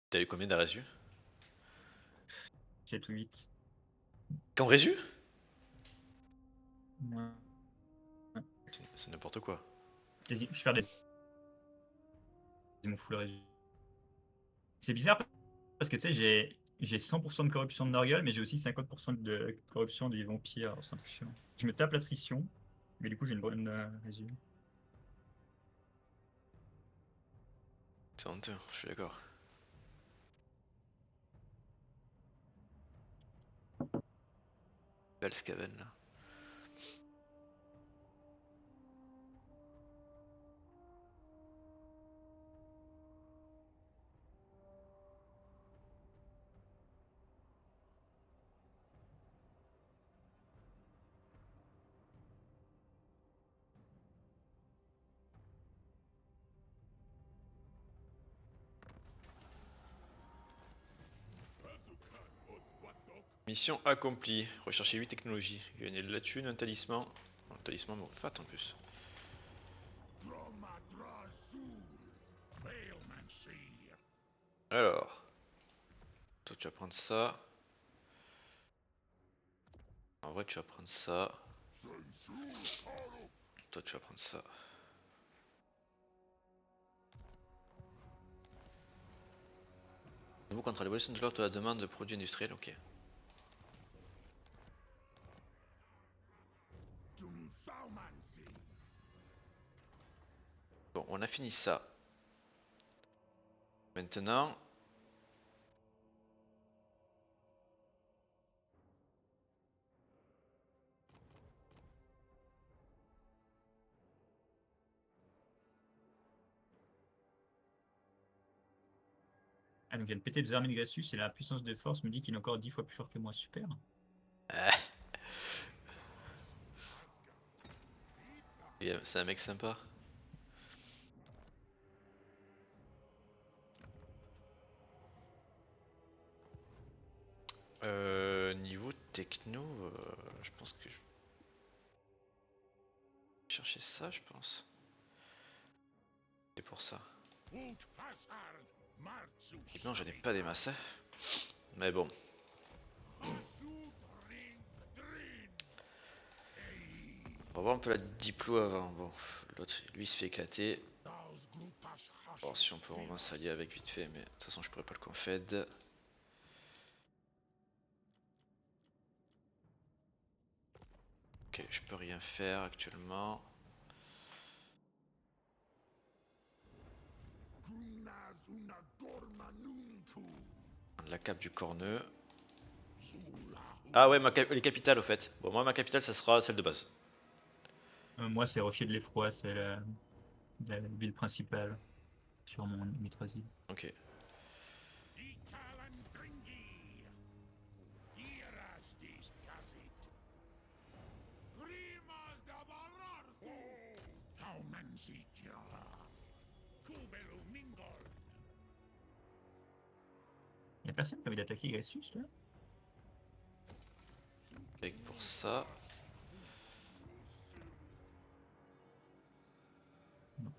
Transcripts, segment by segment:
T'as eu combien de résu? 7 ou 8. Qu'en résu? Ouais. C'est n'importe quoi. Je perds mon full résumé. C'est bizarre parce que tu sais, j'ai 100% de corruption de Norgal, mais j'ai aussi 50% de corruption du vampire. Alors, c'est un peu chiant. Je me tape l'attrition, mais du coup, j'ai une bonne résumé. C'est honteux, je suis d'accord. Belle Scaven là. Mission accomplie. Rechercher 8 technologies. Gagner de la thune, un talisman. Un talisman bon, fat en plus. Alors. Toi tu vas prendre ça. En vrai tu vas prendre ça. Toi tu vas prendre ça. Vous contre l'évolution de l'ordre de la demande de produits industriels, ok. Bon, on a fini ça. Maintenant. Ah, donc il y a le PT de Zermine Gassus et la puissance de force me dit qu'il est encore 10 fois plus fort que moi. Super. C'est un mec sympa. Niveau techno, je pense que je vais chercher ça, je pense. C'est pour ça. Techno, j'en ai pas des masses. Mais bon. On va voir un peu la diplo avant. Bon, l'autre, lui, il se fait éclater. Bon, si on peut au moins s'allier avec vite fait, mais de toute façon, je pourrais pas le confed. Ok, je peux rien faire actuellement. La cape du corneux. Ah ouais, les capitales au fait. Bon, moi, ma capitale, ça sera celle de base. Moi, c'est Rocher de l'Effroi, c'est la ville principale sur mon Mithril. Ok. Y'a personne qui a envie d'attaquer Gassus là? Avec pour ça. Non.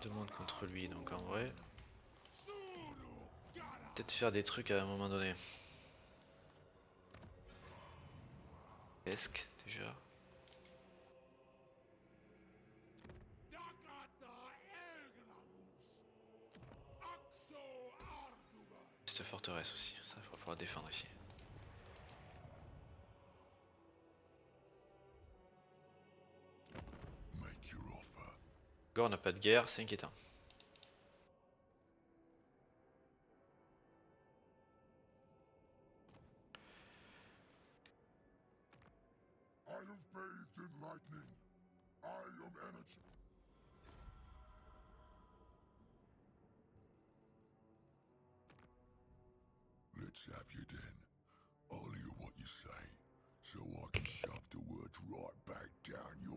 Demande contre lui, donc en vrai. Peut-être faire des trucs à un moment donné. Esque déjà. Cette forteresse aussi, ça va falloir défendre ici. Gore n'a pas de guerre, c'est inquiétant. Let's have you then. I'll hear what you say, so I can shove the words right back down your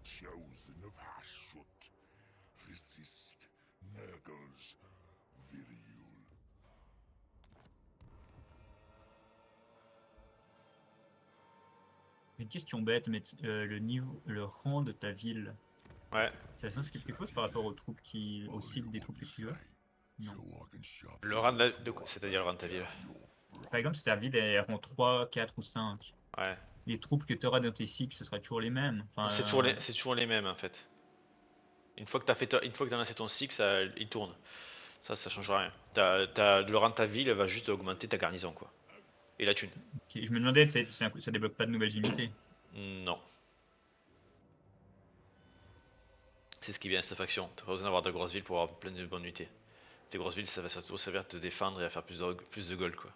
chosen of Hashut. Resist Nurgle's Viriul. Une question bête, mais le niveau, le rang de ta ville, Ouais. ça change quelque chose par rapport aux troupes au site des troupes que tu veux? Non. Le rang de c'est-à-dire le rang de ta ville. Par exemple, si ta ville est rang 3, 4 ou 5, Ouais. les troupes que tu auras dans tes cycles, ce sera toujours les mêmes. Enfin, C'est toujours les mêmes en fait. Une fois que t'as lancé ton cycle, il tourne. Ça change rien. Le rang de ta ville va juste augmenter ta garnison quoi. Et la thune. je me demandais, ça débloque pas de nouvelles unités. Non. C'est ce qui vient à cette faction. T'as pas besoin d'avoir de grosses villes pour avoir plein de bonnes unités. Tes grosses villes, ça va surtout servir à te défendre et à faire plus de gold quoi.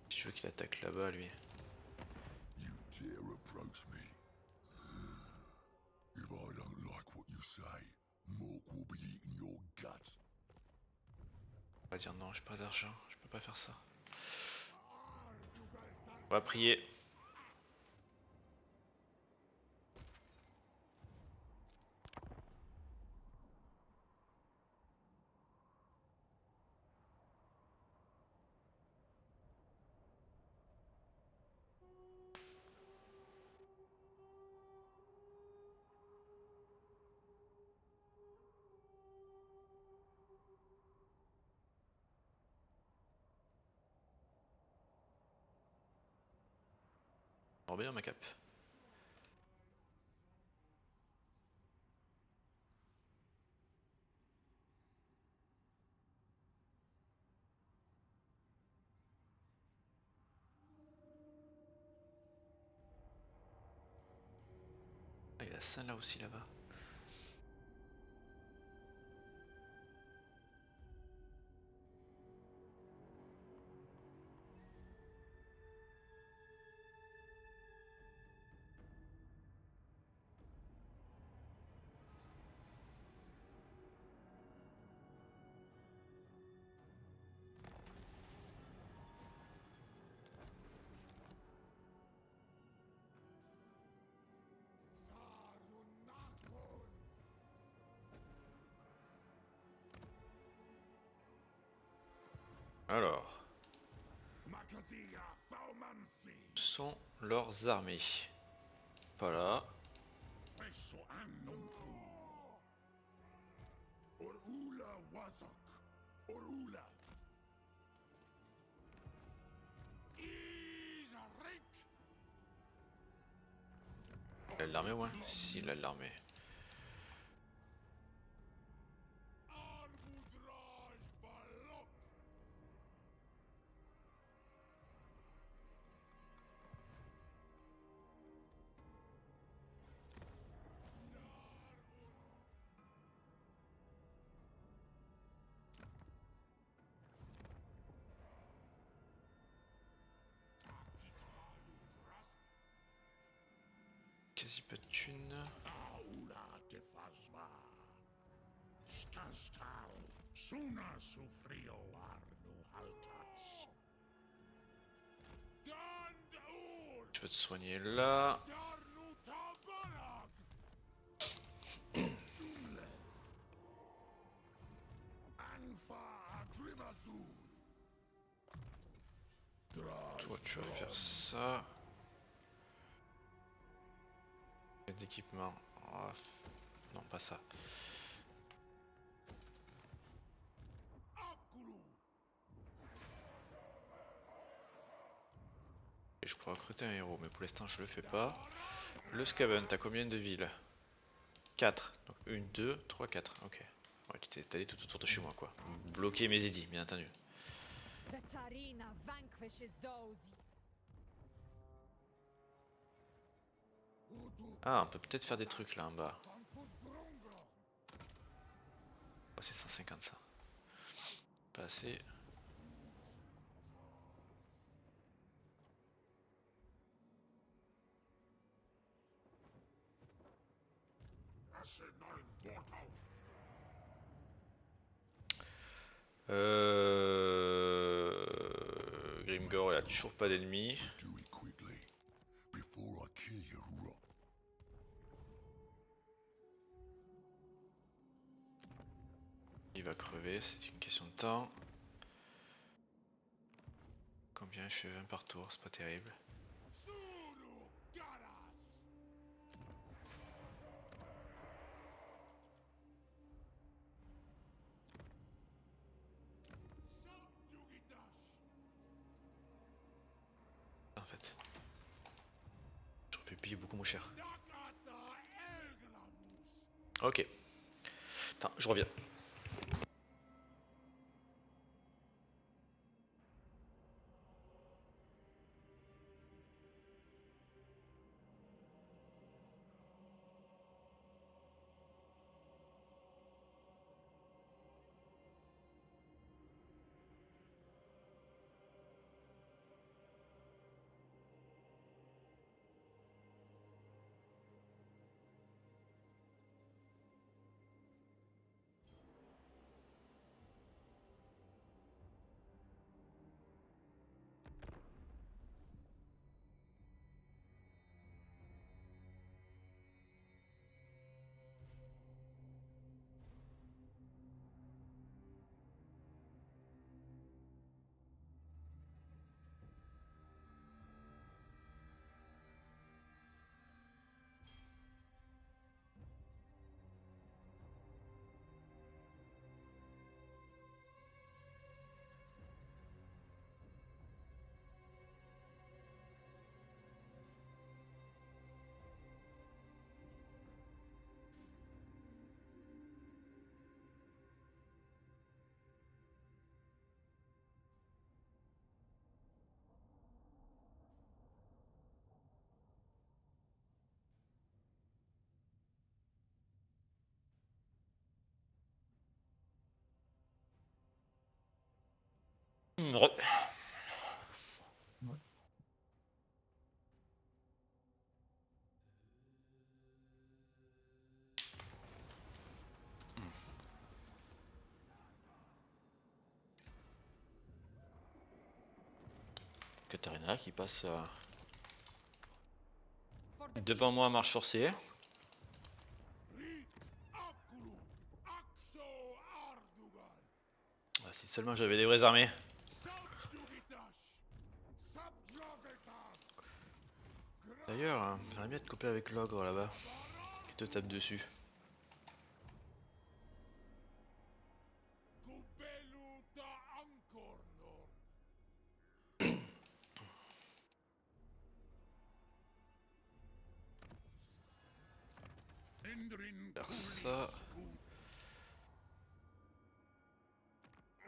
Si je veux qu'il attaque là-bas lui. You dare approach me. If I don't like what you say, Mork will be eating your guts. On va dire non, j'ai pas d'argent, je peux pas faire ça. On va prier. On va bien ma cape. Ah, il y a ça là aussi là-bas. Alors, où sont leurs armées? Pas là. Il a de l'armée au moins? Si, il a de l'armée. Quasi pas de thunes. Je vais te soigner là. Toi tu vas faire ça. D'équipement. Oh, non pas ça. Et je pourrais recruter un héros mais pour l'instant je le fais pas. Le Skaven, t'as combien de villes? 4. Donc 1, 2, 3, 4. Ok. Ouais, tu t'es étalé tout autour de chez moi quoi. Bloquer mes édits, bien entendu. Ah, on peut peut-être faire des trucs là en bas. Oh, c'est 150 ça. Pas assez. Grimgor, il a toujours pas d'ennemis. Do it quickly, before I kill you, Rock. Il va crever, c'est une question de temps. Combien? Je fais 20 par tour, c'est pas terrible. En fait, j'aurais pu payer beaucoup moins cher. Ok. Attends, je reviens. Ouais. Katarina qui passe devant moi à marche forcée. Ah, si seulement j'avais des vraies armées. D'ailleurs, j'aimerais bien te couper avec l'ogre là-bas, qui te tape dessus. Faire ça.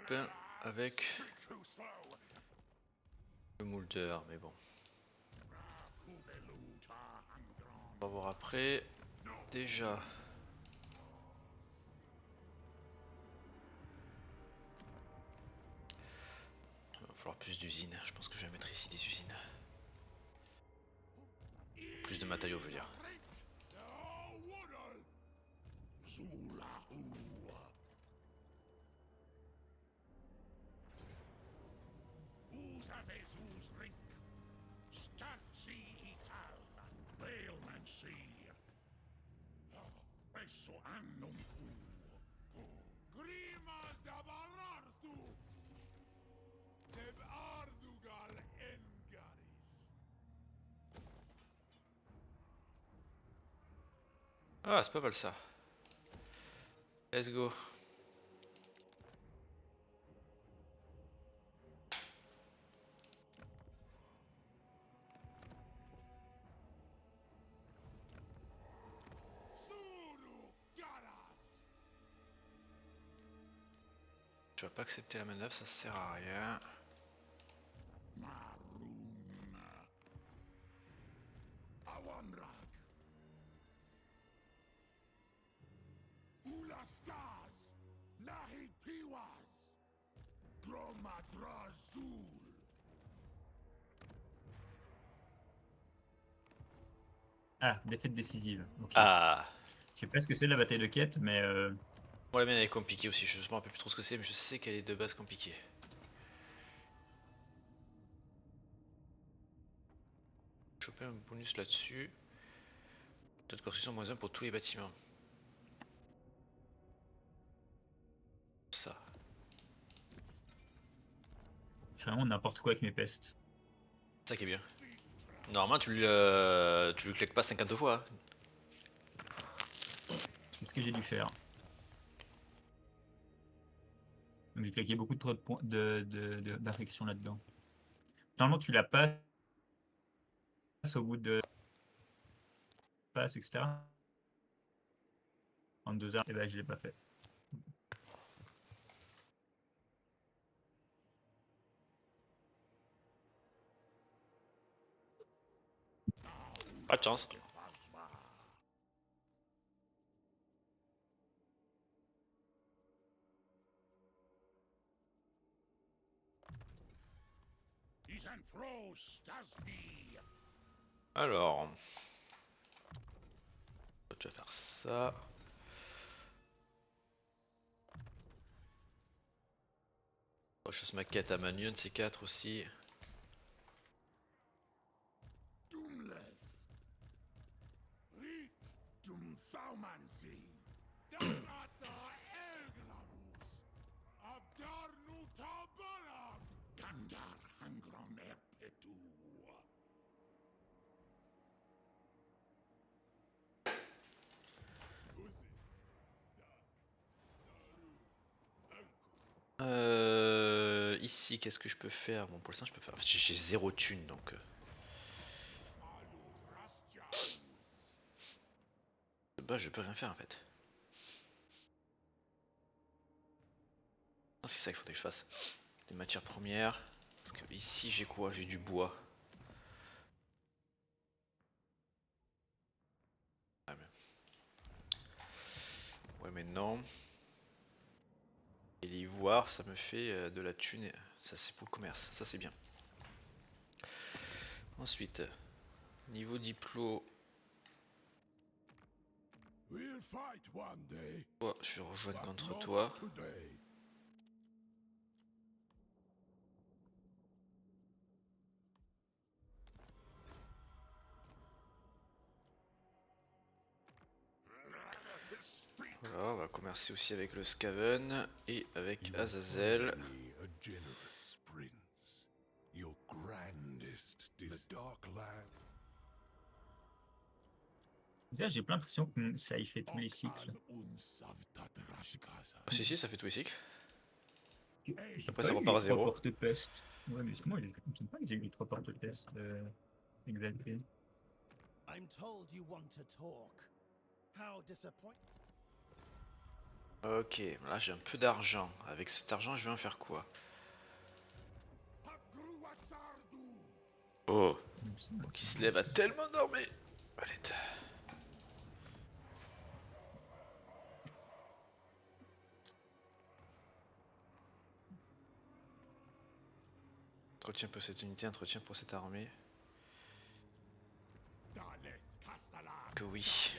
Ben, avec le moulder, mais bon. On va voir après. Déjà. Il va falloir plus d'usines. Je pense que je vais mettre ici des usines. Plus de matériaux, je veux dire. Ah, c'est pas mal ça. Let's go. Je vais pas accepter la manœuvre, ça sert à rien. Ah, défaite décisive. Ok. Ah, Je sais pas ce que c'est la bataille de quête, mais Bon, la mienne elle est compliquée aussi, je me rappelle plus trop ce que c'est, mais je sais qu'elle est de base compliquée. Choper un bonus là-dessus. Taux de construction -1 pour tous les bâtiments. Ça. je fais vraiment n'importe quoi avec mes pestes. C'est ça qui est bien. Normalement, tu le claques pas 50 fois. Qu'est-ce que j'ai dû faire? Donc j'ai claqué beaucoup trop de points d'infection là-dedans. Normalement, tu la passes au bout de passe, etc. En 2 heures, et ben je l'ai pas fait. Pas de chance. Alors, tu vas faire ça. Je fasse ma quête à Manu, de ces 4 aussi. Ici, qu'est-ce que je peux faire? Bon, pour l'instant, je peux faire. J'ai 0 thune donc. Bah, je peux rien faire en fait. C'est ça qu'il faudrait que je fasse. Des matières premières. Parce que ici, j'ai quoi? J'ai du bois. Ah, ouais, mais non. Et l'ivoire, ça me fait de la thune. Ça, c'est pour le commerce. Ça, c'est bien. Ensuite, niveau diplo. Oh, je vais rejoindre contre toi. Voilà, on va commercer aussi avec le Skaven et avec Azazel. Déjà, j'ai plein l'impression que ça y fait tous les cycles. Oh, si, ça fait tous les cycles. J'ai Après, pas ça eu repart les à 3 zéro. portes peste. Ouais, mais justement, je ne sais pas que j'ai eu les 3 portes peste exaltées. I'm told you want to talk. How disappointing. Ok, là j'ai un peu d'argent. Avec cet argent, je vais en faire quoi? Oh, qui se lève à tellement dormir. Allez, entretien pour cette unité, entretien pour cette armée. Que oui.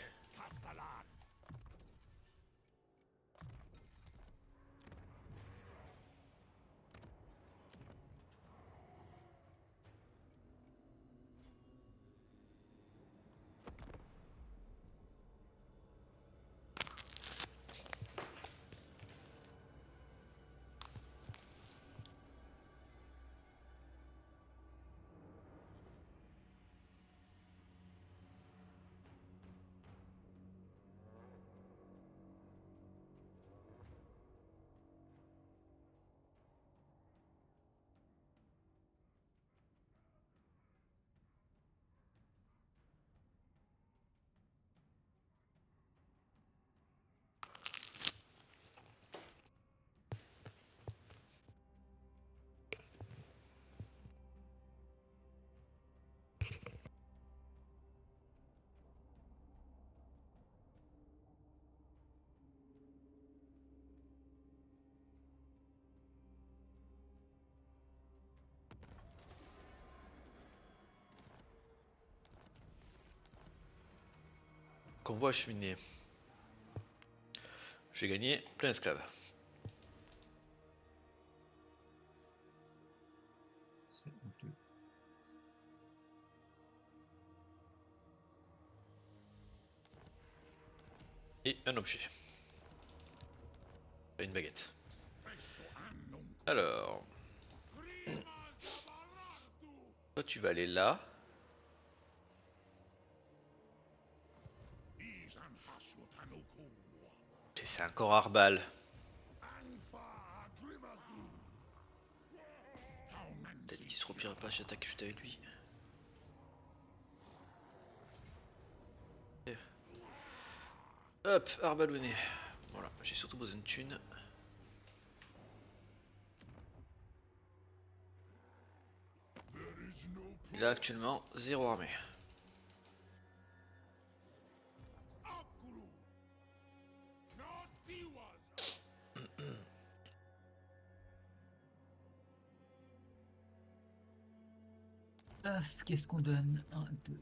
Convoi acheminé. J'ai gagné plein d'esclaves. C'est honteux. Et un objet. Pas une baguette. Alors, toi tu vas aller là. Et c'est encore Arbal. T'as dit qu'il se repire pas, j'attaque juste avec lui. Et hop, Arbalonné. Voilà, j'ai surtout besoin de thunes. Il a actuellement 0 armée. Qu'est-ce qu'on donne? 1, 2.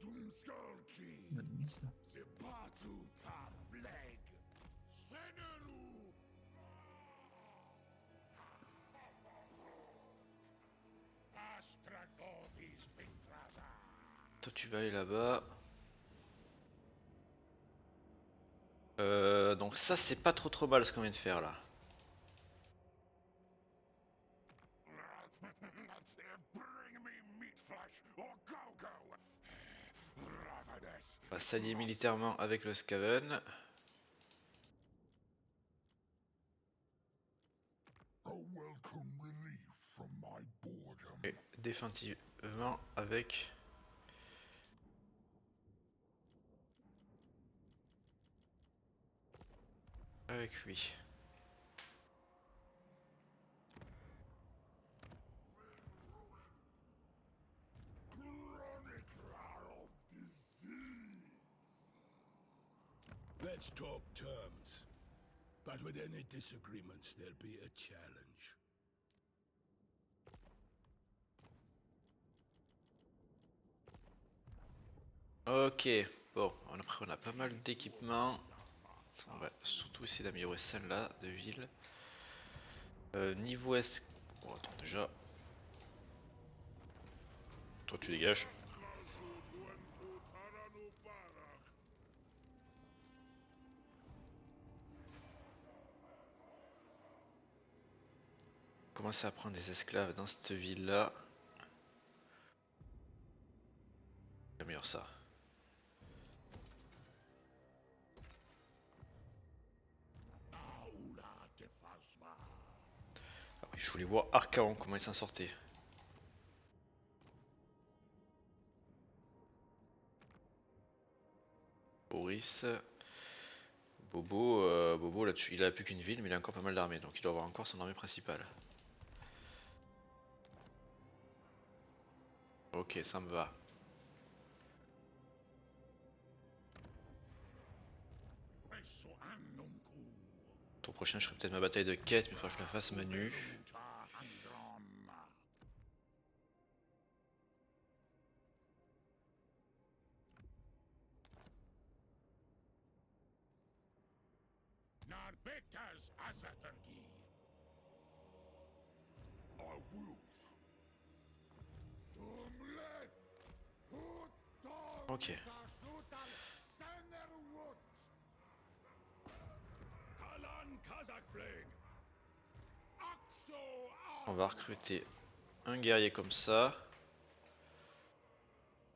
Doomskull King, On va donner ça. c'est partout ta flag. Seigneur-nous. Astragovis Pintraza. Toi tu vas aller là-bas. Donc ça c'est pas trop mal ce qu'on vient de faire là. Bring me meat flesh or go. Ravenous. On va s'allier militairement avec le Skaven. A welcome relief from my boredom. Et définitivement avec... Avec lui. Let's talk terms. But with any disagreements, there'll be a challenge. Ok, bon, après on a pas mal d'équipements. On va surtout essayer d'améliorer celle-là de ville. Niveau S... Bon, attends déjà. Toi tu dégages. Commencer à prendre des esclaves dans cette ville-là. J'améliore ça. Ah oui, je voulais voir Archaon, comment il s'en sortait. Boris. Bobo là-dessus, il a plus qu'une ville, mais il a encore pas mal d'armées, donc il doit avoir encore son armée principale. Ok, ça me va. Tour prochain, je ferai peut-être ma bataille de quête, mais il faudra que je la fasse menu. I will. Ok. On va recruter un guerrier comme ça.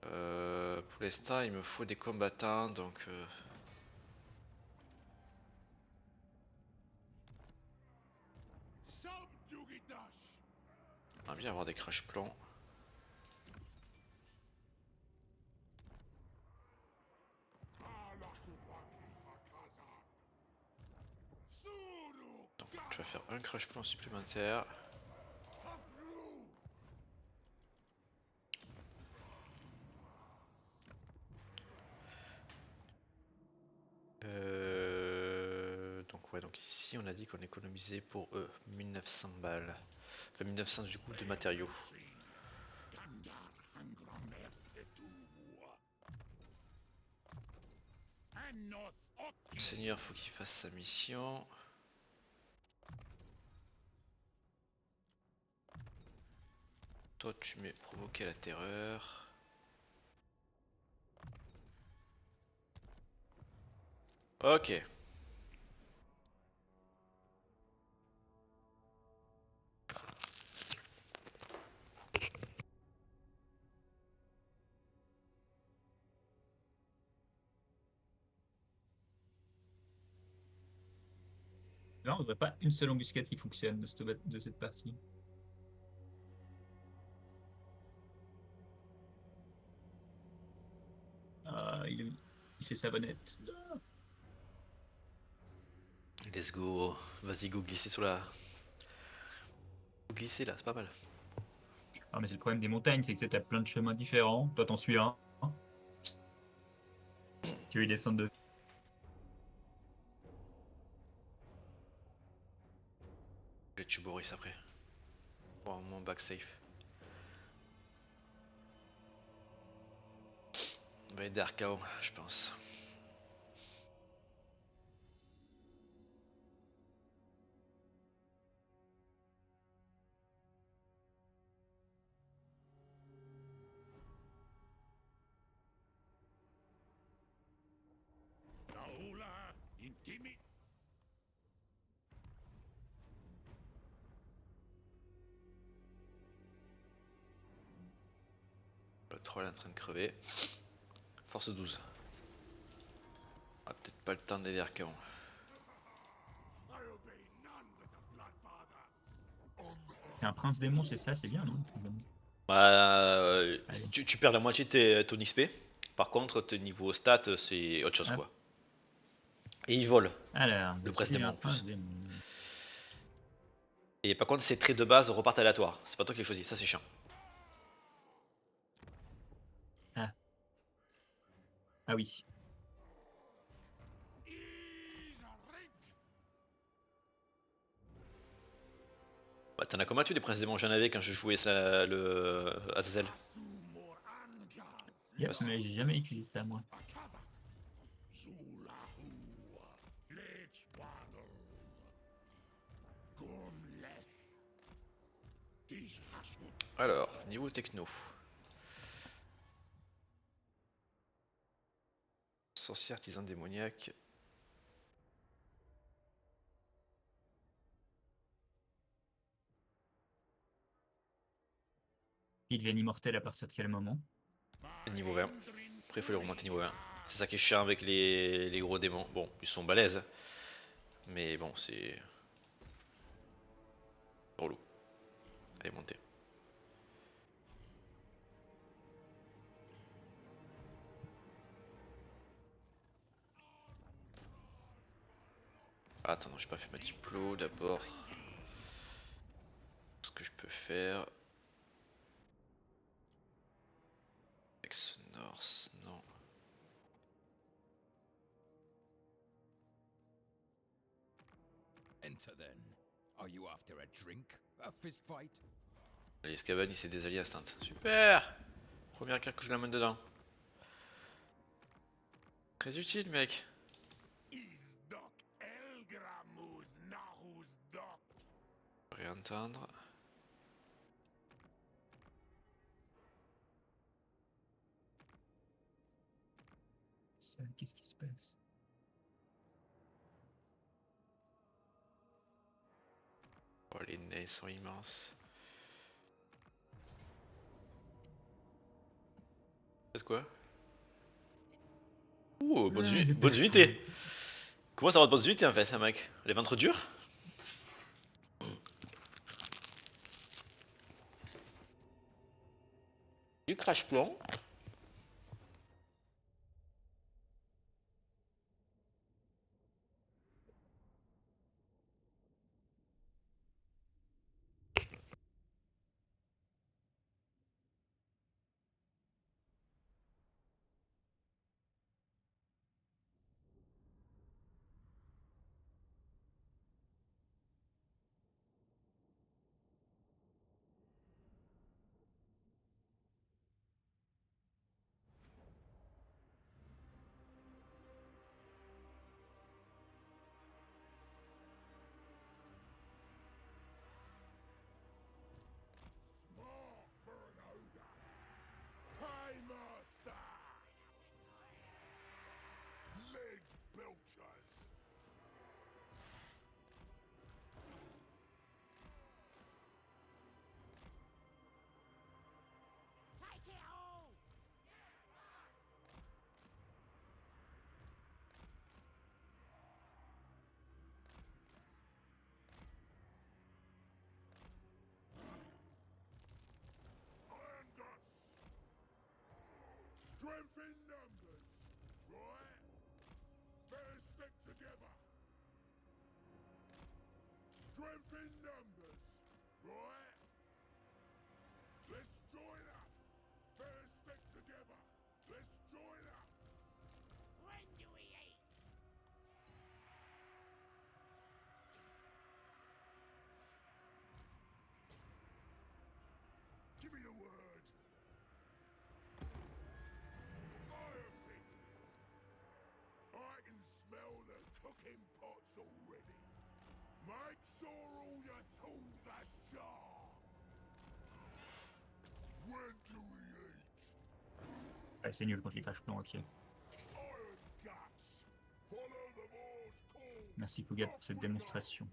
Pour l'instant, il me faut des combattants, donc... On va bien avoir des crash plans. Donc je vais faire un crash plan supplémentaire. Donc ouais, donc ici on a dit qu'on économisait pour eux 1900 balles. Enfin 1900 du coup de matériaux. Le seigneur, faut qu'il fasse sa mission. Toi, tu mets provoquer la terreur. Ok. Là, on dirait pas une seule embuscade qui fonctionne de cette partie. Ah, il fait sa bonnette. Let's go. Vas-y, go glisser sur la. Go glisser là, c'est pas mal. Ah, mais c'est le problème des montagnes, c'est que tu as plein de chemins différents. Toi, t'en suis un. Tu veux y descendre de. Je vais tuer Boris après. Pour un moment back safe. On va aider Arcao, je pense. Daula, intimi. Le troll est en train de crever. Force 12. On a peut-être pas le temps d'aider Arcao. I obey none but the Bloodfather. C'est un prince démon, c'est ça, c'est bien, non? Allez. Tu perds la moitié de ton XP. Par contre, tes niveau stats, c'est autre chose Ah. quoi. Et il vole. Alors, Le je prince suis démon, un en plus. prince démon. Et par contre, ces traits de base repartent aléatoires. C'est pas toi qui les choisis, ça c'est chiant. Ah. Ah oui. Bah, t'en as combien tu des princes démons? J'en avais quand je jouais ça, le Azazel. Yep, Parce- mais j'ai jamais utilisé ça, moi. Alors, niveau techno. Sorcier, artisan démoniaque. Ils deviennent immortels à partir de quel moment? Niveau 20. Après, il faut les remonter niveau 20. C'est ça qui est chiant avec les gros démons. Bon, ils sont balèzes. Mais bon, c'est. Relou. Allez, monter. Attends, non, j'ai pas fait ma diplo d'abord. Ce que je peux faire. Ex North, non. Enter then. Are you after a drink? A fist fight? Allez, Scaban il s'est désallié à instant. Super! Première carte que je la mène dedans. Très utile, mec. Isdok Elgramuz Nahusdok. Réentendre. Qu'est-ce qui se passe? Oh, les nez sont immenses. C'est quoi? Ouh, bonnes unités! Comment ça va de bonnes unités en fait, un mec? Les ventres durs? Du crash plan. Strength in numbers, right? Better stick together. Strength in numbers, right? Let's join up. Better stick together. Let's join up. When do we eat? Give me the word. Fire pit. I can smell the cooking pots already. Make sure all your tools are sharp. When do we eat? Ouais, c'est nul contre les crash plans, ok. Iron guts. Follow the Moor's call. Merci Fougat pour cette démonstration.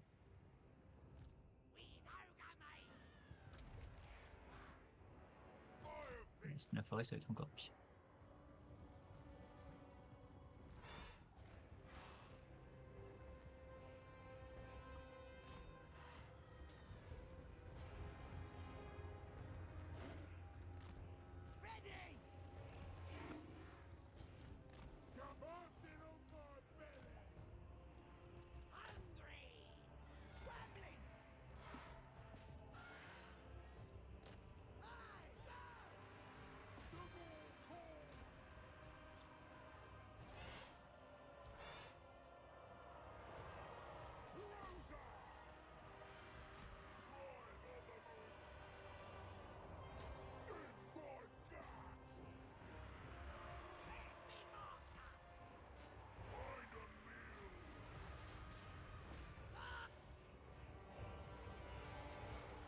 Iron Sinon la forêt, ça va être encore pire. Ready! Come bouncing on my belly. Hungry! Scrambling! I go! The Moor calls. Rosa. Thrive on the moon. In my guts. Where's me master? Find a meal.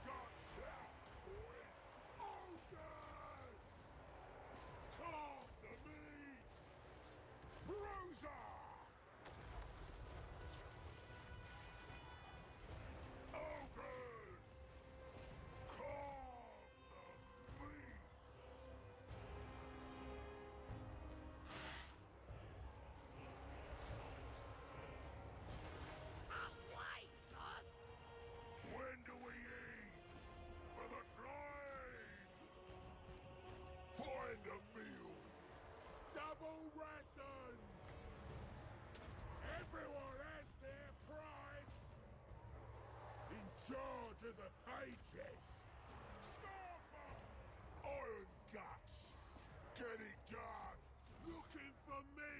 Guts out, boys. Ogres. Carve the meat. Rosa. Ogres. Carve the meat. Away, boss! When do we eat? For the flame! Find a meal! Double ration! Everyone has their price! In charge of the pages! Stopper! Iron guts! Get it done! Looking for me!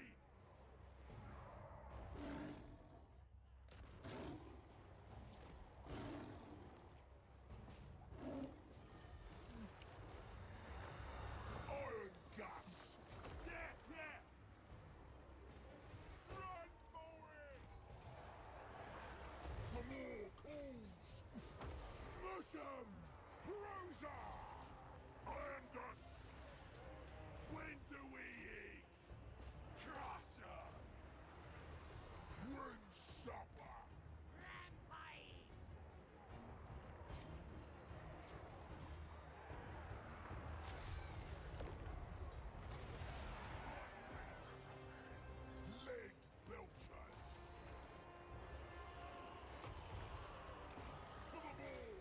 Iron guts! Yeah, yeah! Run for it! The Moor calls! Smush 'em! Rosa! Iron guts! When do we eat? Crush 'em! Ring supper! Rampage! Leg belchers! For the Moor!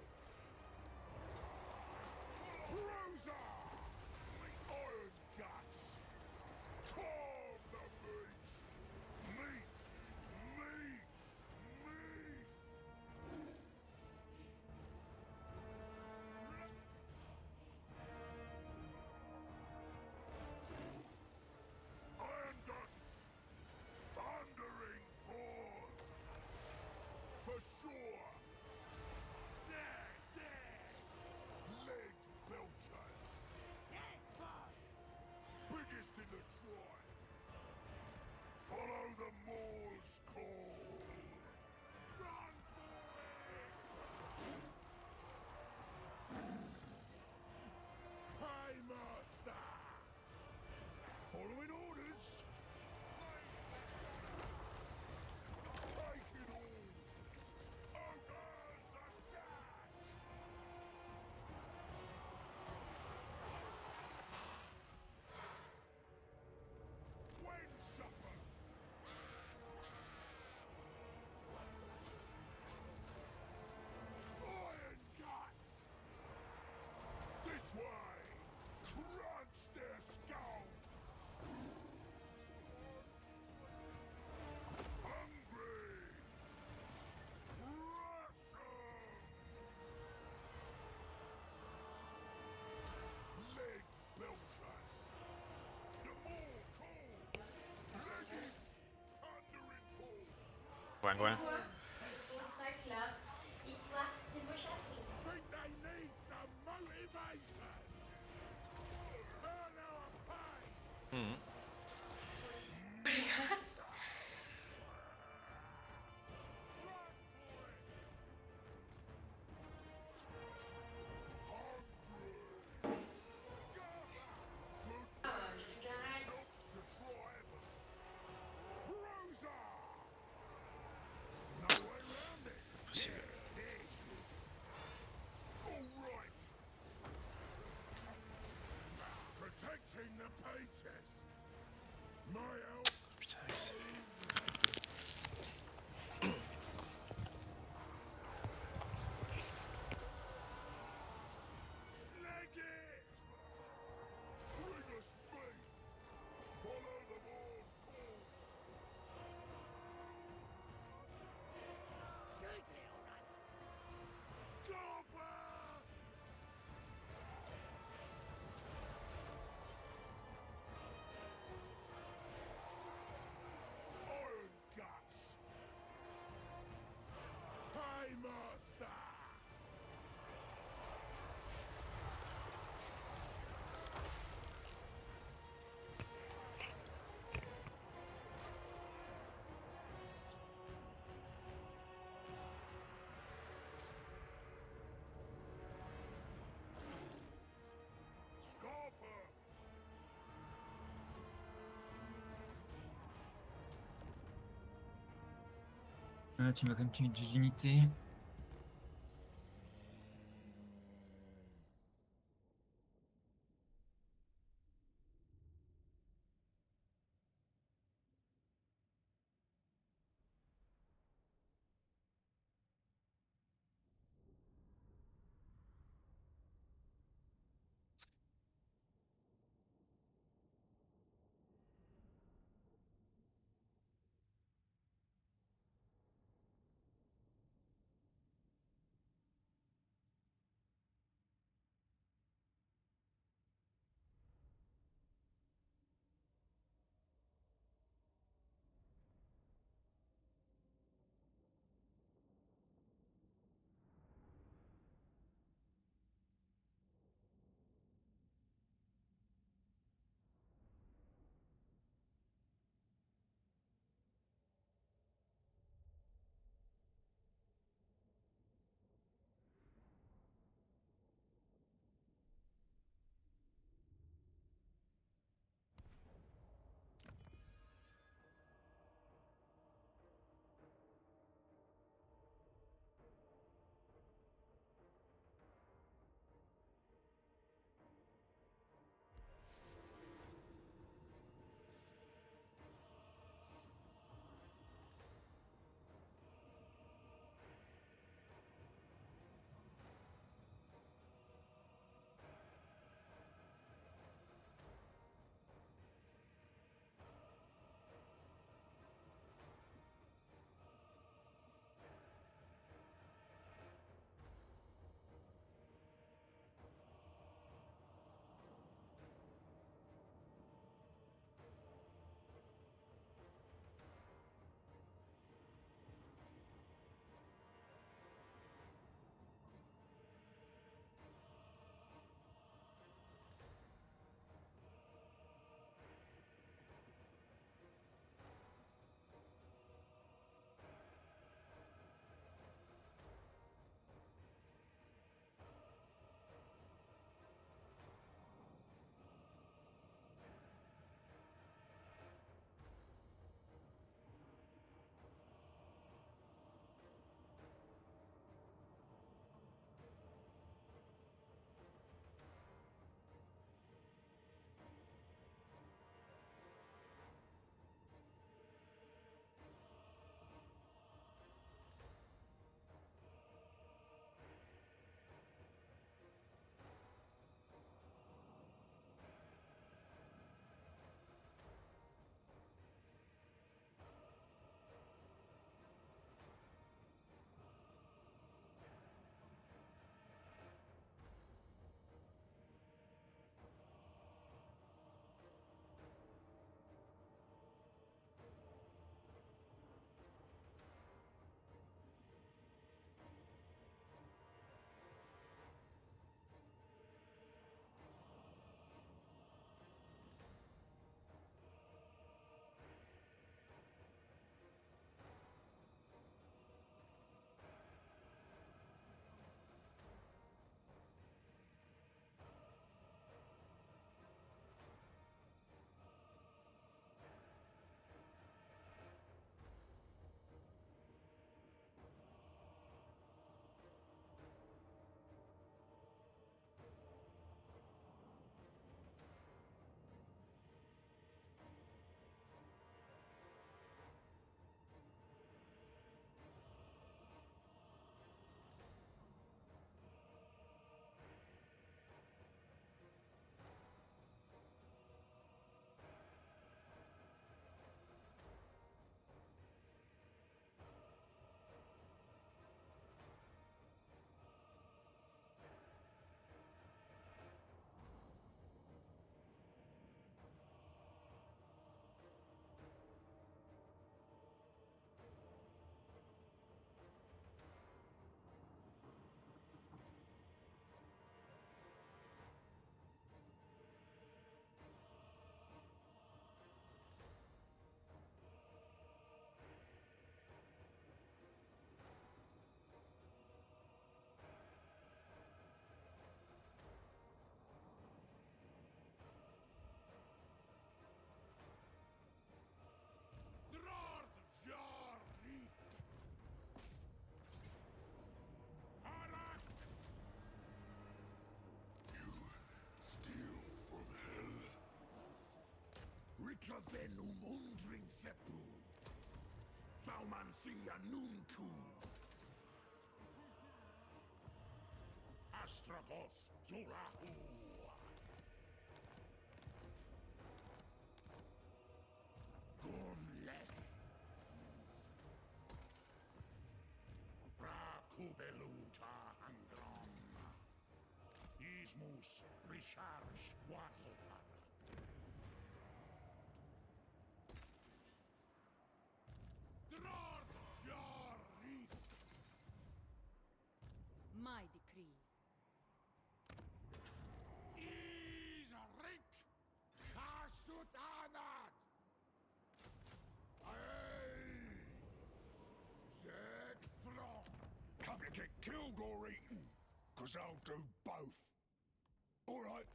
Gouin gouin. Toi, ton sac là. Et toi, t'es moche à fouine. Think they need some motivation. Earn our pay. Mhm. Moi aussi. Ah, j'ai fait de la race. The tribe. Bruiser. No way round it. Possible. All right. Protecting the pages. My help. Putain, qu'est-ce que ça fait? Leg it. Bring us meat. Follow the boar's call. Good little runners. Scalper. Iron guts. Paymaster. Scalper. Ah, tu m'as quand même tué 2 unités. Venum undring sepu. Thaumancia nuncu. Astragoth Jolahu. Gunleth. Rakubeluta Hangron. Ismus Risharsh Watlhara. Drar Jari. My decree. Is Rick Karsut Anad. Aye. Zeg Thron. Come to get killed or eaten, 'cause I'll do both. All right.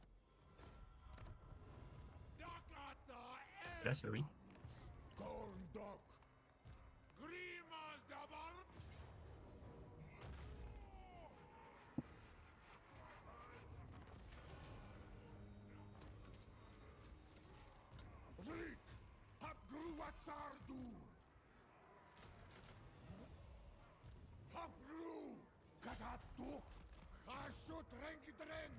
Là, ça oui. Gorndok. Grimas dabar. Rick, Hapgruatsardur. Hapgru, Katatu, Hasut Renkidren.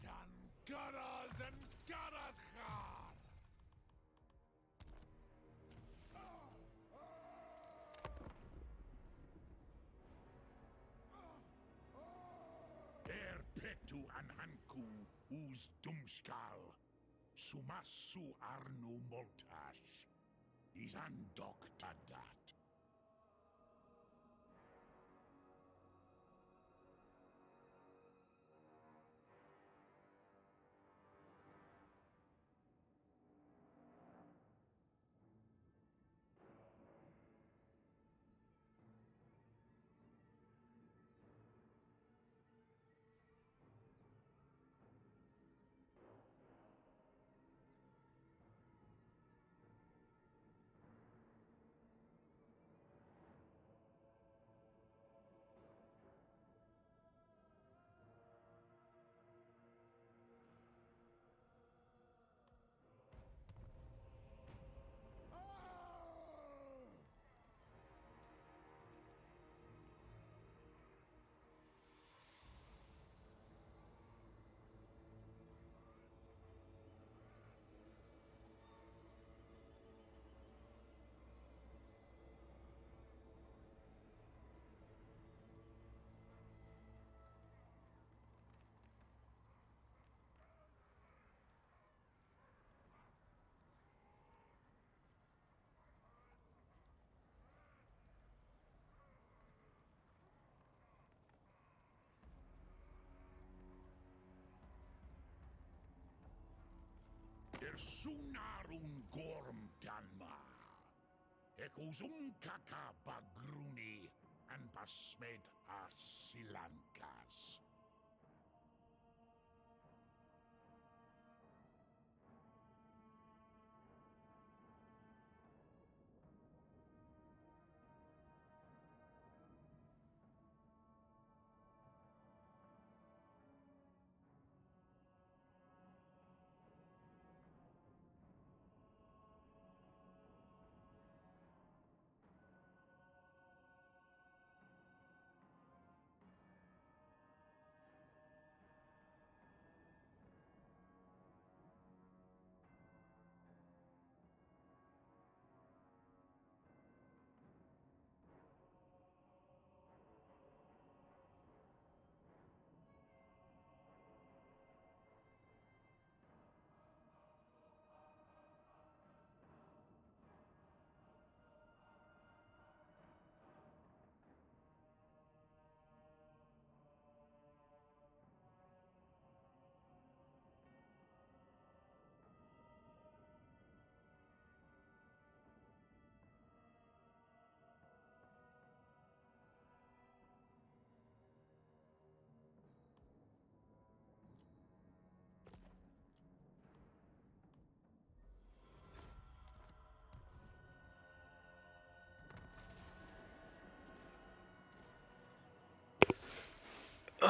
Dan Garas and Garas Khar. Der Petu Anhanku Uz Dumskal. Sumasu Arnu Moltash. Is Andok Tadat. Sunarun Gorm Danma. Ekos Kaka Bagruni and Basmed Asilankas.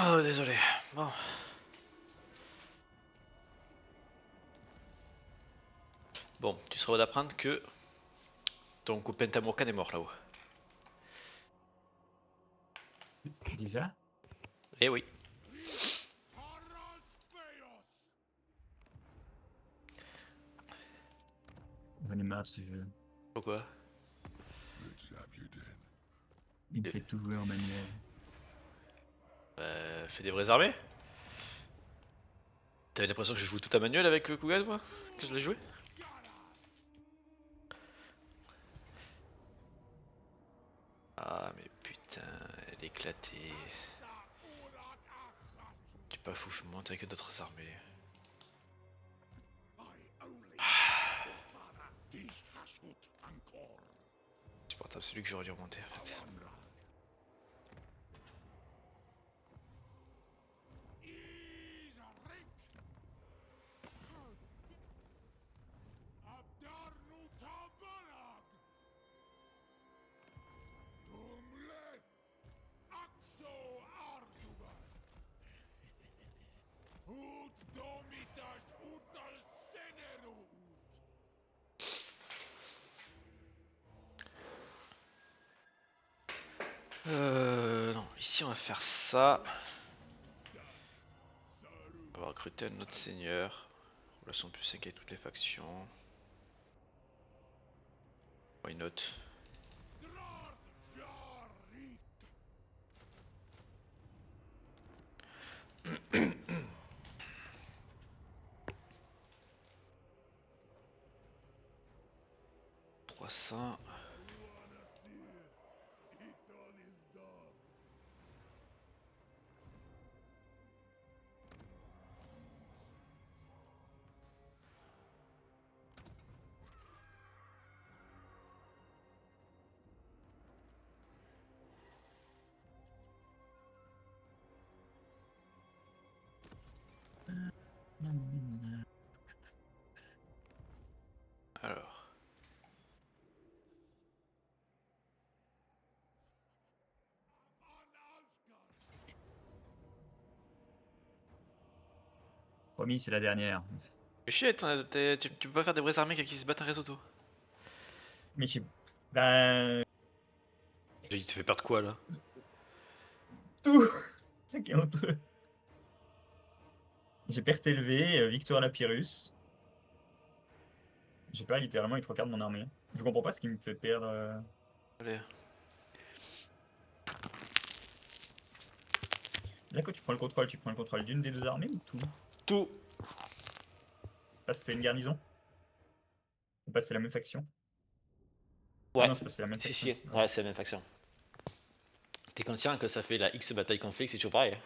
Oh, désolé. Bon. Bon, tu seras d'apprendre que ton copain Tamurkan est mort là-haut. Déjà? Eh oui. J'en ai marre de ce jeu. Pourquoi? Let's have you then. Il me fait tout jouer en manuel. Fais des vraies armées? T'avais l'impression que je joue tout à manuel avec Kugan, moi? Que je l'ai joué? Ah, mais putain, elle est éclatée. Tu es pas fou, je me monte avec d'autres armées. C'est portable, celui que j'aurais dû remonter en fait. Non, ici on va faire ça. On va recruter un autre seigneur. Relation plus 5 avec toutes les factions. Why not? $300. Alors. Promis, c'est la dernière. Mais shit, tu peux pas faire des vraies armées qui se battent à Risotto. Mais je sais. Bah. Il te fait perdre quoi là? Tout. C'est qui est honteux. J'ai perte élevée, victoire Lapyrus. J'ai pas littéralement les trois quarts de mon armée. Je comprends pas ce qui me fait perdre. Allez. Là, quand tu prends le contrôle d'une des deux armées ou tout? Tout. Parce que c'est une garnison? Ou parce que c'est la même faction? Ouais. Ah non, c'est parce que c'est la même Si, faction. si. Ouais, c'est la même faction. T'es conscient que ça fait la X bataille conflit, c'est toujours pareil.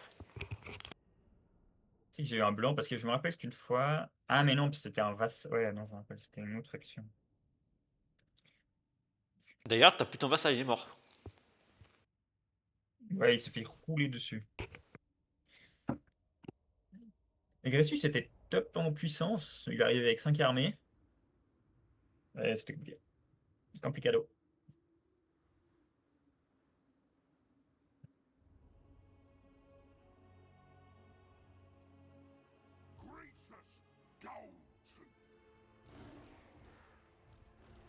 Si j'ai eu un blanc parce que je me rappelle qu'une fois. Ah, mais non, c'était un vassal. Ouais, non, je me rappelle, c'était une autre faction. D'ailleurs, t'as plus ton vassal, il est mort. Ouais, il s'est fait rouler dessus. Et Gressus était top en puissance. Il arrivait avec 5 armées. Ouais, c'était compliqué. C'est complicado. Greasus Goldtooth.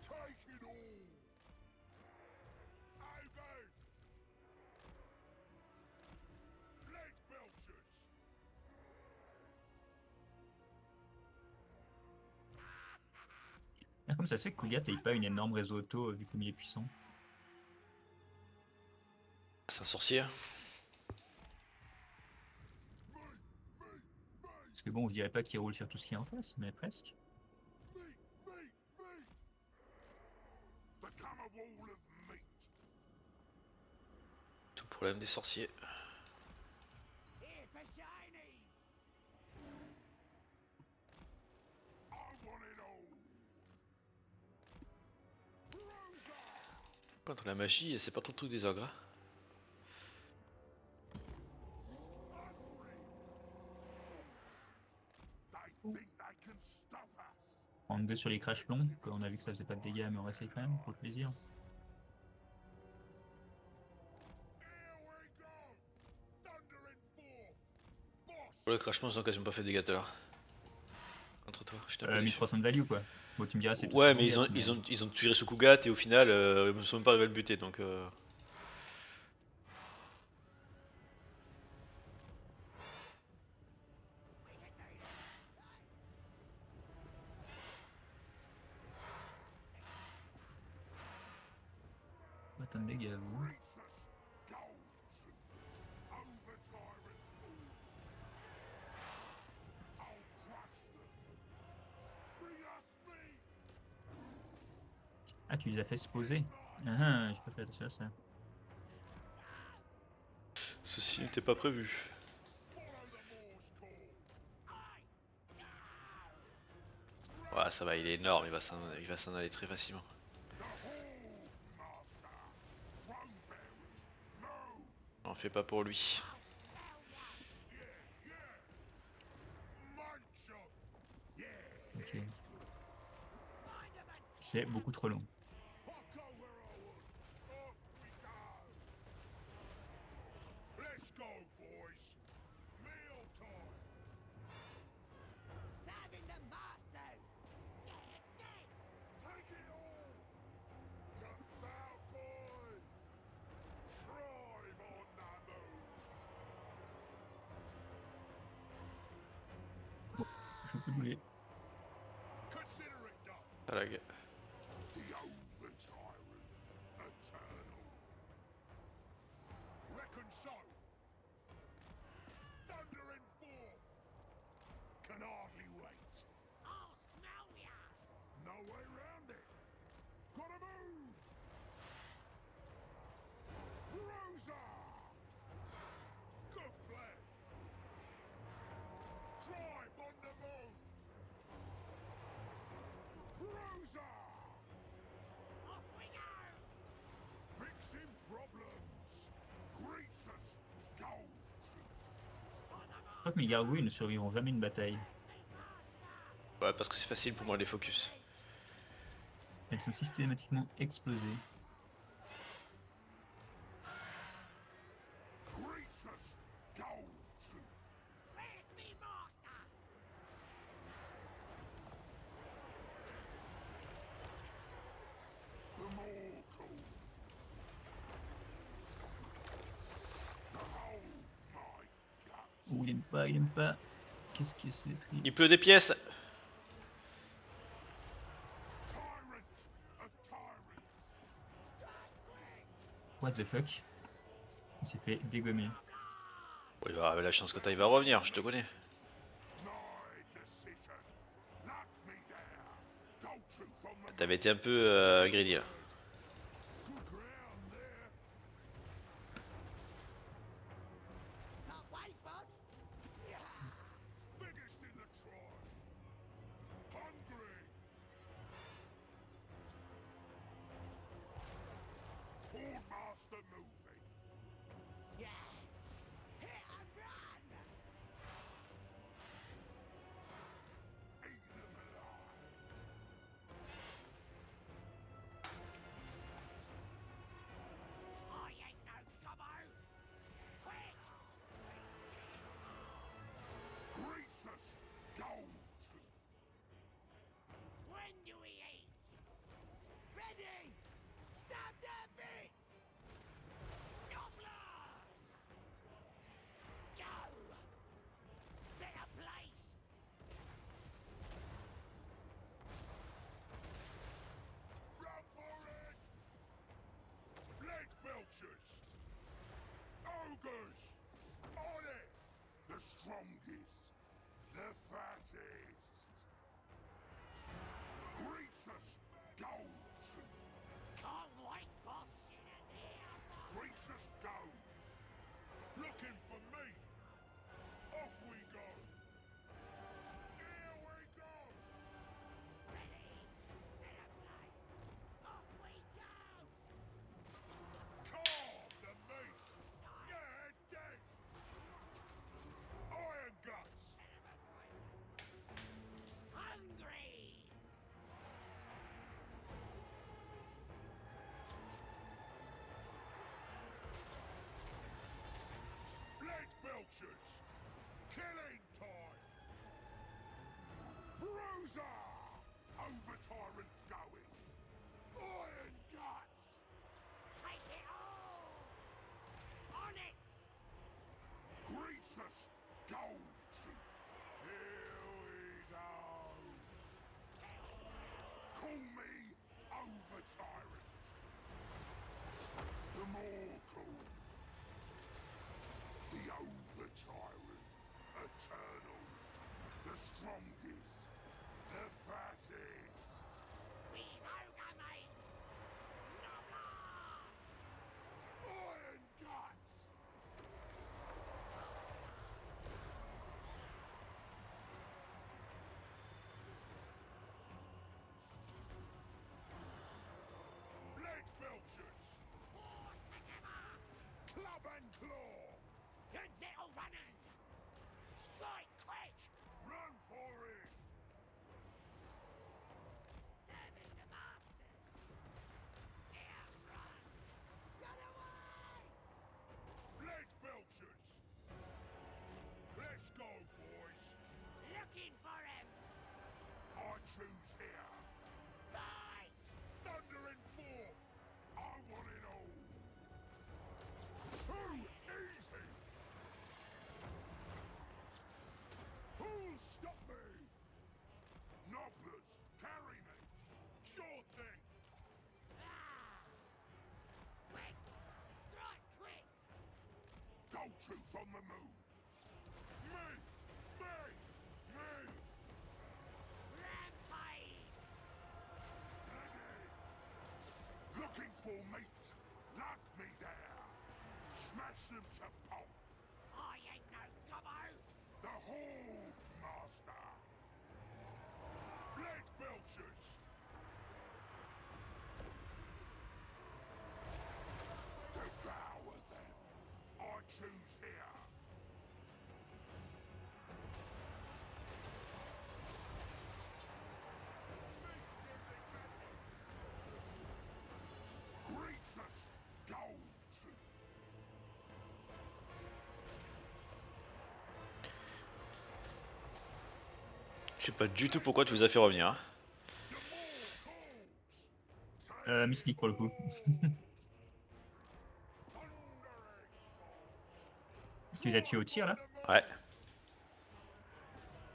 Take it all. Over. Leg belchers. Ah, comme ça se fait que Kugat n'ait pas une énorme réseau auto vu comme il est puissant? C'est un sorcier. Parce que bon, je dirais pas qu'il roule sur tout ce qui est en face, mais presque. Become a wall of meat. Tout problème des sorciers. I want it all. Contre la magie, c'est pas trop le truc des ogres. Hein. They think they can stop us. Prendre 2 sur les crash plombs, quand on a vu que ça faisait pas de dégâts, mais on va essayer quand même, pour le plaisir. Here we go. Thunder and force. Pour le crashement, ils ont quasiment pas fait de dégâts tout à l'heure. Contre toi, je t'ai un peu déçu. 1300 de value quoi. Bon, tu me diras, c'est tout Ouais, sur mais Gambit, mais- ils ont tiré sous Kugat et au final, ils me sont même pas arrivés à le buter donc. Pas tant de dégâts, vous. Princess Gold over tyrants all. I'll crush them. Bring us meat. Ah, tu les as fait se poser. Ah, j'ai pas fait attention à ça. Ceci n'était pas prévu. Follow the Morse call. Ouais, ça va, il est énorme, il va s'en aller très facilement. The Horde Master. Throne bearers. Move. On fait pas pour lui. Munch 'em. Yeah. Ok. C'est beaucoup trop long. I'll go where I want. Off we go. Let's go, boys. Meal time. Serving the masters! Take it all. Cuts out, boys. Prime on the move. Je peux bouger. Consider it done. Talag. The over tyrant eternal. Reckon so. Thunder and form. Can hardly wait. I'll smell ya! No way round it. Gotta move. Bruiser. Good plan. Tribe on the move. Bruiser. Off we go! Fixing problems. Greasus Gold. Je crois que mes gargouilles ne survivront jamais une bataille. Ouais, parce que c'est facile pour moi de les focus. Elles sont systématiquement explosées. Greasus Gold. Where's me master? The more cool. The whole my guts. Oh, il aime pas, il aime pas. Qu'est-ce que c'est pris? Il pleut des pièces. Tyrant of tyrants. What the fuck? Il s'est fait dégommer. Bon, il va avoir la chance que il va revenir, je te connais. My decision. Lock me there. Go to from the T'avais été un peu greedy là. good ground there. Can't wait, boss! Biggest in the tribe. Hungry. Horde master moving. Yeah! Hit and run! Eat them alive. I ain't no gobbo! Quick! Greasus Gold. When do we eat? Ready! Stab their bits! Gobblers! Go! Better place! Run for it! Leg belchers! Ogres! On it! The strongest! The fattest! Greasus Gold! Can't wait, boss! Sinners here! Greasus goes! Looking for me! Off we go! Here we go! Ready! Better play! Off we go! Carve the meat! Dead, dead! Iron guts! Hungry! Leg belchers! Killing Huzzah! Over tyrant going! Iron guts! Take it all! On it! Greasus gold tooth! Here we go! Call me over tyrant! The more cool! The over tyrant! Eternal! The strongest! The fattest! We've ogre mates! Noblars! Iron guts! Leg belchers! War together! Club and claw! Good little runners! Strike quick! Run for it! Serving the master! Here, run! Run away! Leg belchers! Let's go, boys! Looking for him! I choose here! Fight! Thundering forth! I want it all! Too easy! Who'll stop me? Nobblers, carry me! Sure thing! Ah! Quick! Strike quick! Gold tooth on the move! Me! Me! Me! Rampage! Ready! Looking for meat! Lock me there! Smash them to pulp! I ain't no gobbo! The Horde Master! Leg belchers! Devour them! I choose here! Greasus gold tooth! Je sais pas du tout pourquoi tu nous as fait revenir. Hein. Mystique pour le coup. Tu les as tués au tir là? Ouais.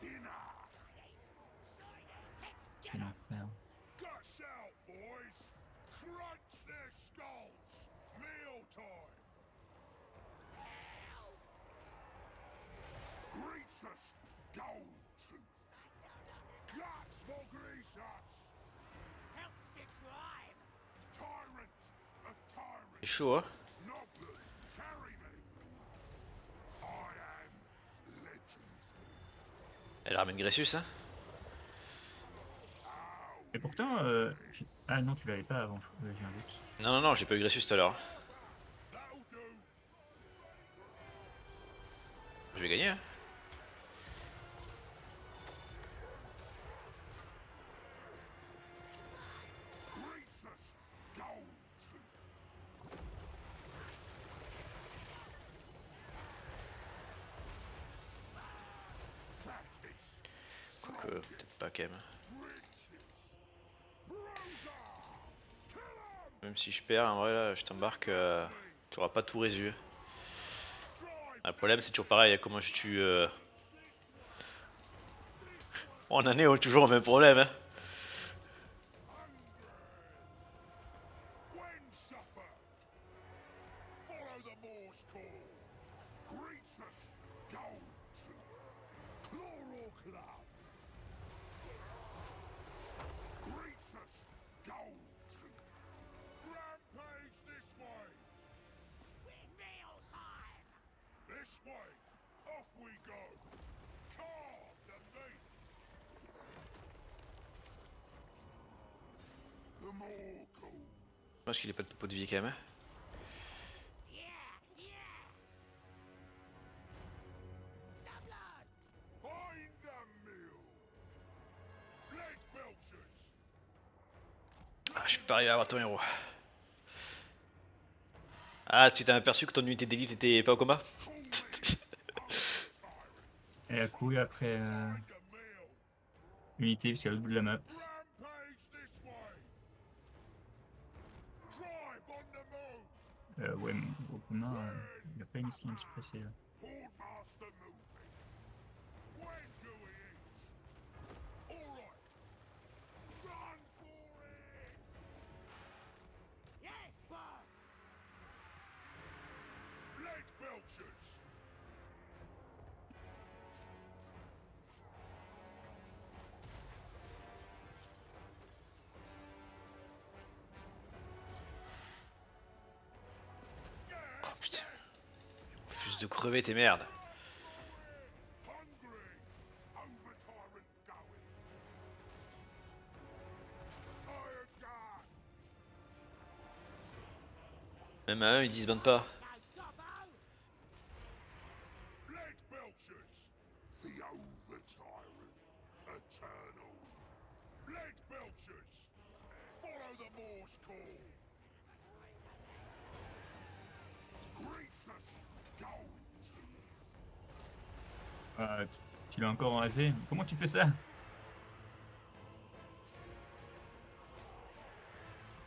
Dinner! Quel enfer. Guts out, boys! Crunch their skulls! Meal time! Greasus gold tooth! Guts for Greasus! Helps this rhyme! Tyrant of C'est tyrants! chaud, hein. Nobblers, carry me! I am legend! Elle ramène Gressus, hein. Et pourtant, ah non, tu l'avais pas avant, j'ai un doute. Non, non, non, j'ai pas eu Gressus tout à l'heure. That'll do! Je vais gagner, hein. Greasus gold tooth! Fattest! Quoique, peut-être pas quand même. Riches! Bruiser! Kill 'em! Même si je perds, en vrai, là, je t'embarque, tu auras pas tout résolu. Drive! Le problème, c'est toujours pareil, comment je tue. On en est toujours au même problème, hein. When supper! Follow the Morse call! Greasus gold tooth! Chloral club! Greasus gold tooth! Rampage this way! Meal time! This way! Off we go! Carve the meat! The more cool! Je pense qu'il est pas de pot de vie quand même. Hein. Yeah! Yeah! Doublers! Find a meal! Leg belchers! Ah, je suis pas arrivé à avoir ton héros. Ah, tu t'es aperçu que ton unité d'élite était pas au combat? Call me over tyrant! Elle a couru après Find a meal! unité jusqu'à l'autre bout de la map. Rampage this way. Tribe on the move. Ouais, mais au commun, il a pas une ici un petit peu pressé là. Hordmaster moving. When do we eat? All right. Run for it. Yes, boss! Lead belchers. Oh putain. Refuse de crever tes merdes. Hungry. Over tyrant going. Iron guard. Même à eux, ils disent bande pas. No gobbo! Lead belchers. The over tyrant. Eternal. Lead belchers. Follow the Morse call. Greasus gold. Tu l'as encore enragé. Comment tu fais ça?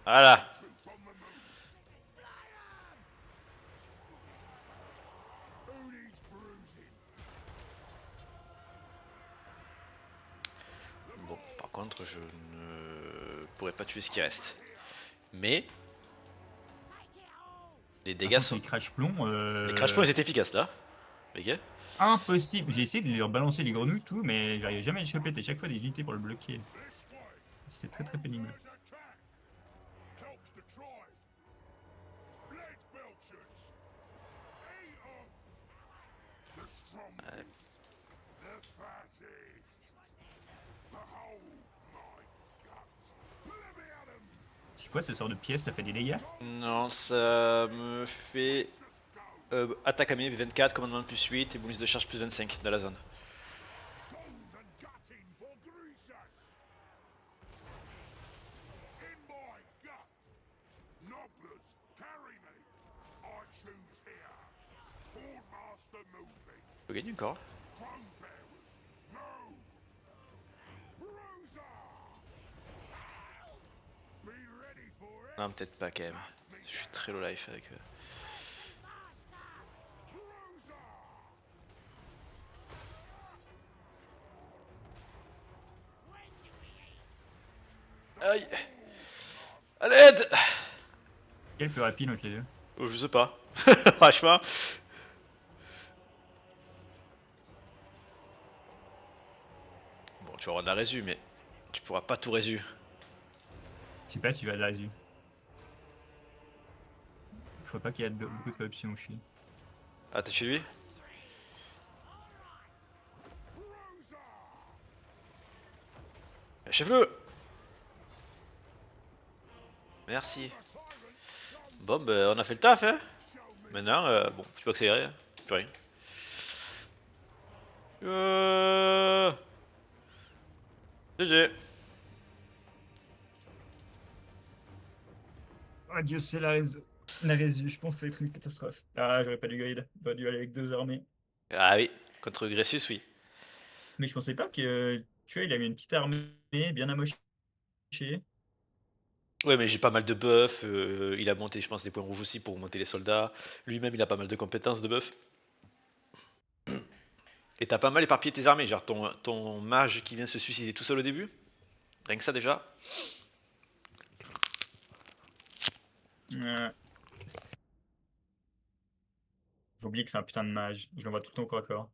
Voilà. Tooth on the move. Who needs bruising? Bon, par contre, je ne pourrais pas tuer ce qui reste. Mais les dégâts sont. Les crash plombs. Les crash points étaient efficaces là. Ok. Impossible. J'ai essayé de leur balancer les grenouilles, tout, mais j'arrivais jamais à les choper. T'as chaque fois des unités pour le bloquer. This way. C'était très pénible. There's attack. Helps the tribe. Lead belchers. Eat 'em. The strong. The fatties. Behold my guts. Let me at 'em. C'est quoi ce sort de pièce? Ça fait des dégâts? Non, ça me fait attaque à mêlée 24, commandement plus 8 et bonus de charge plus 25 dans la zone. Gold and gutting for Greasus. In my gut. Nobblers, carry me. I choose here. Hordmaster moving. On peut gagner encore. Throne bearers, no. Bruiser. Be ready for it. Non, peut-être pas quand même. Je suis très low life avec eux. Bruiser. Aïe. À l'aide. Quel plus rapide entre les deux? Oh, je sais pas. Franchement. Bon, tu vas avoir de la résu, mais tu pourras pas tout résu. Je sais pas si tu vas de la résu. Faut pas qu'il y ait beaucoup de corruption où je suis. Ah, t'es chez lui? Achève-le! Merci. Bon, ben, on a fait le taf, hein? Maintenant, bon, tu peux accélérer, hein. Plus rien. GG. Oh Dieu, c'est la résu. Je pense que ça va être une catastrophe. Ah, j'aurais pas dû grid. J'aurais dû aller avec 2 armées. Ah oui, contre Gressus, oui. Mais je pensais pas que, tu vois, il avait une petite armée bien amochée. Ouais, mais j'ai pas mal de buffs. Il a monté, je pense, des points rouges aussi pour monter les soldats. Lui-même, il a pas mal de compétences de buff. Et t'as pas mal éparpillé tes armées. Genre ton mage qui vient se suicider tout seul au début. Rien que ça déjà. J'oublie que c'est un putain de mage. Je l'envoie tout le temps au corps à corps.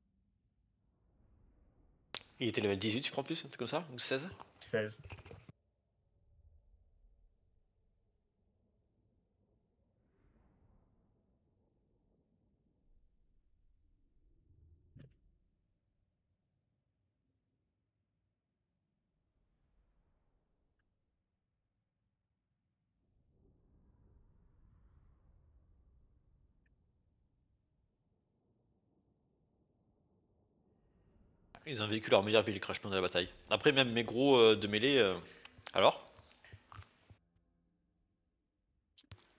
Il était level 18, je crois, en plus, un truc comme ça, ou 16. 16. Ils ont vécu leur meilleure vie, les crashplands de la bataille. Après, même mes gros de mêlée. Alors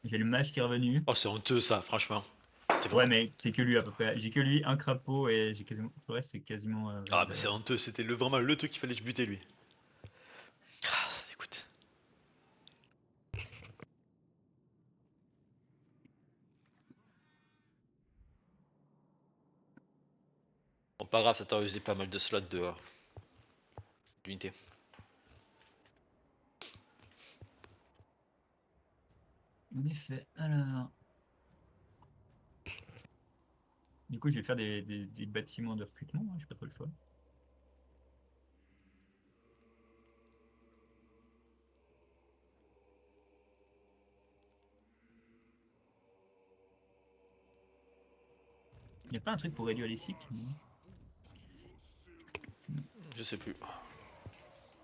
J'ai le mage qui est revenu. Oh, c'est honteux ça, franchement. Ouais, mais c'est que lui à peu près. J'ai que lui, un crapaud et j'ai quasiment. Le reste, c'est quasiment. Ah, mais c'est honteux, c'était vraiment le truc qu'il fallait buter lui. pas grave, ça t'a usé pas mal de slots de d'unités. En effet, alors. Du coup, je vais faire des bâtiments de recrutement, hein, j'ai pas trop le choix. Il n'y a pas un truc pour réduire les cycles? Non. Je sais plus.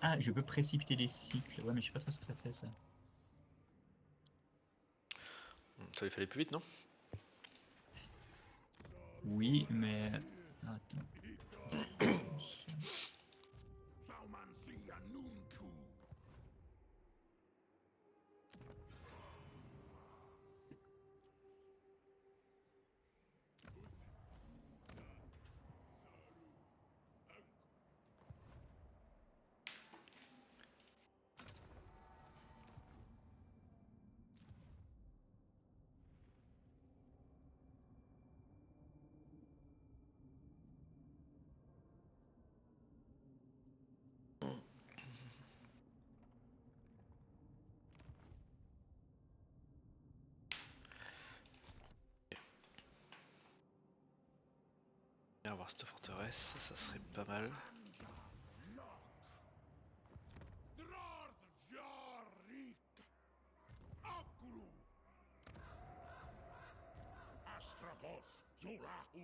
Ah, je peux précipiter les cycles. Ouais, mais je sais pas trop ce que ça fait, ça. Ça lui fallait plus vite, non? Oui, mais... Attends. Thaumancy and Nunku. Viens voir cette forteresse, ça serait pas mal. Drard Jarik. Akru. Astragoth Zolahu.